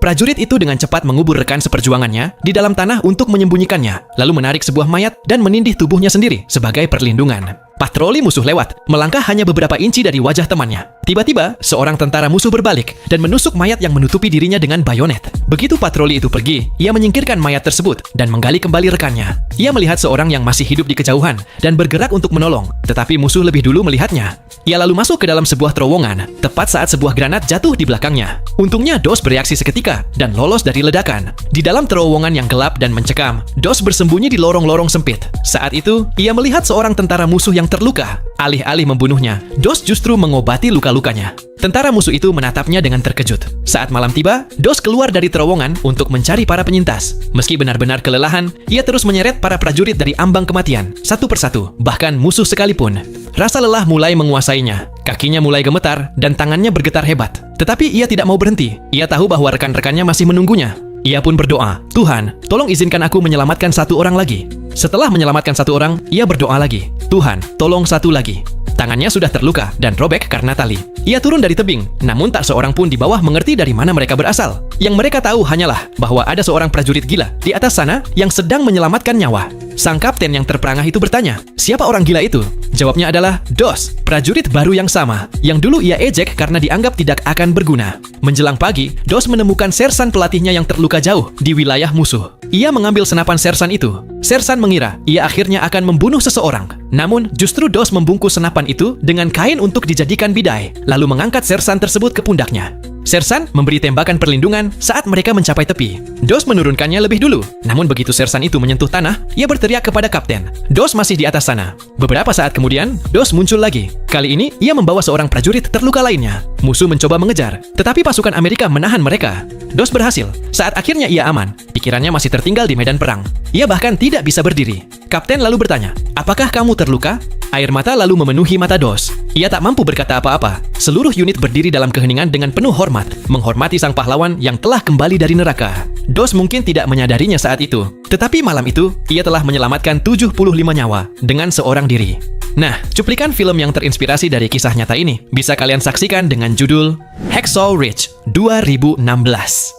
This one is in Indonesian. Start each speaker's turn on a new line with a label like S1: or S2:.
S1: Prajurit itu dengan cepat mengubur rekan seperjuangannya di dalam tanah untuk menyembunyikannya, lalu menarik sebuah mayat dan menindih tubuhnya sendiri sebagai perlindungan. Patroli musuh lewat, melangkah hanya beberapa inci dari wajah temannya. Tiba-tiba, seorang tentara musuh berbalik dan menusuk mayat yang menutupi dirinya dengan bayonet. Begitu patroli itu pergi, ia menyingkirkan mayat tersebut dan menggali kembali rekannya. Ia melihat seorang yang masih hidup di kejauhan dan bergerak untuk menolong, tetapi musuh lebih dulu melihatnya. Ia lalu masuk ke dalam sebuah terowongan, tepat saat sebuah granat jatuh di belakangnya. Untungnya, Dos bereaksi seketika dan lolos dari ledakan. Di dalam terowongan yang gelap dan mencekam, Dos bersembunyi di lorong-lorong sempit. Saat itu, ia melihat seorang tentara musuh yang terluka. Alih-alih membunuhnya, Dos justru mengobati luka-lukanya. Tentara musuh itu menatapnya dengan terkejut. Saat malam tiba, Dos keluar dari terowongan untuk mencari para penyintas. Meski benar-benar kelelahan, ia terus menyeret para prajurit dari ambang kematian, satu persatu, bahkan musuh sekalipun. Rasa lelah mulai menguasainya. Kakinya mulai gemetar dan tangannya bergetar hebat. Tetapi ia tidak mau berhenti. Ia tahu bahwa rekan-rekannya masih menunggunya. Ia pun berdoa, "Tuhan, tolong izinkan aku menyelamatkan satu orang lagi." Setelah menyelamatkan satu orang, ia berdoa lagi, "Tuhan, tolong satu lagi." Tangannya sudah terluka dan robek karena tali. Ia turun dari tebing, namun tak seorang pun di bawah mengerti dari mana mereka berasal. Yang mereka tahu hanyalah bahwa ada seorang prajurit gila di atas sana yang sedang menyelamatkan nyawa. Sang kapten yang terperangah itu bertanya, "Siapa orang gila itu?" Jawabnya adalah Dos, prajurit baru yang sama, yang dulu ia ejek karena dianggap tidak akan berguna. Menjelang pagi, Dos menemukan sersan pelatihnya yang terluka jauh di wilayah musuh. Ia mengambil senapan sersan itu. Sersan mengira ia akhirnya akan membunuh seseorang. Namun, justru Dos membungkus senapan itu dengan kain untuk dijadikan bidai, lalu mengangkat sersan tersebut ke pundaknya. Sersan memberi tembakan perlindungan saat mereka mencapai tepi. Dos menurunkannya lebih dulu. Namun begitu sersan itu menyentuh tanah, ia berteriak kepada kapten. Dos masih di atas sana. Beberapa saat kemudian, Dos muncul lagi. Kali ini, ia membawa seorang prajurit terluka lainnya. Musuh mencoba mengejar, tetapi pasukan Amerika menahan mereka. Dos berhasil. Saat akhirnya ia aman, pikirannya masih tertinggal di medan perang. Ia bahkan tidak bisa berdiri. Kapten lalu bertanya, "Apakah kamu terluka?" Air mata lalu memenuhi mata Dos. Ia tak mampu berkata apa-apa. Seluruh unit berdiri dalam keheningan dengan penuh hormat, menghormati sang pahlawan yang telah kembali dari neraka. Dos mungkin tidak menyadarinya saat itu. Tetapi malam itu, ia telah menyelamatkan 75 nyawa dengan seorang diri. Nah, cuplikan film yang terinspirasi dari kisah nyata ini bisa kalian saksikan dengan judul Hacksaw Ridge 2016.